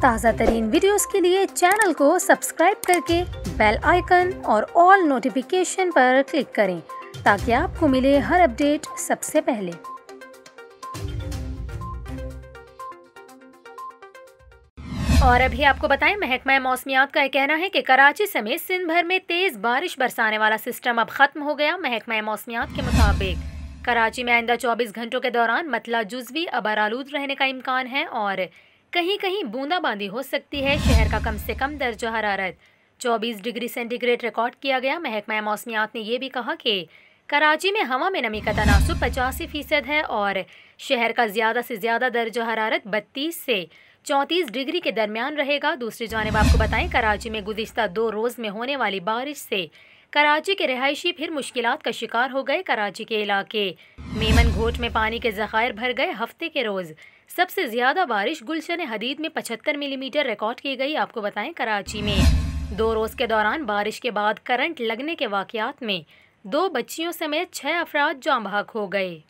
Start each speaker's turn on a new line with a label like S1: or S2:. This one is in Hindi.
S1: ताज़ा तरीन वीडियोस के लिए चैनल को सब्सक्राइब करके बेल आइकन और ऑल नोटिफिकेशन पर क्लिक करें ताकि आपको मिले हर अपडेट सबसे पहले। और अभी आपको बताएं, महकमा मौसमियात का कहना है कि कराची समेत सिंध भर में तेज़ बारिश बरसाने वाला सिस्टम अब ख़त्म हो गया। महकमा मौसमियात के मुताबिक कराची में आइंदा 24 घंटों के दौरान मतला जुज़वी अबारालूद रहने का इम्कान है और कहीं कहीं बूंदाबांदी हो सकती है। शहर का कम से कम दर्जा हरारत 24 डिग्री सेंटीग्रेड रिकॉर्ड किया गया। महकमा मौसमियात ने यह भी कहा कि कराची में हवा में नमी का तनासुब 85% है और शहर का ज़्यादा से ज़्यादा दर्जा हरारत 32 से 34 डिग्री के दरमियान रहेगा। दूसरी जानिब आपको बताएं, कराची में गुज़िश्ता 2 रोज़ में होने वाली बारिश से कराची के रिहायशी फिर मुश्किलात का शिकार हो गए। कराची के इलाके मेमन घोट में पानी के ज़खायर भर गए। हफ्ते के रोज़ सबसे ज़्यादा बारिश गुलशन हदीद में 75 मिलीमीटर रिकॉर्ड की गई। आपको बताएं, कराची में 2 रोज़ के दौरान बारिश के बाद करंट लगने के वाक़यात में 2 बच्चियों समेत 6 अफराद जाँ बहक हो गए।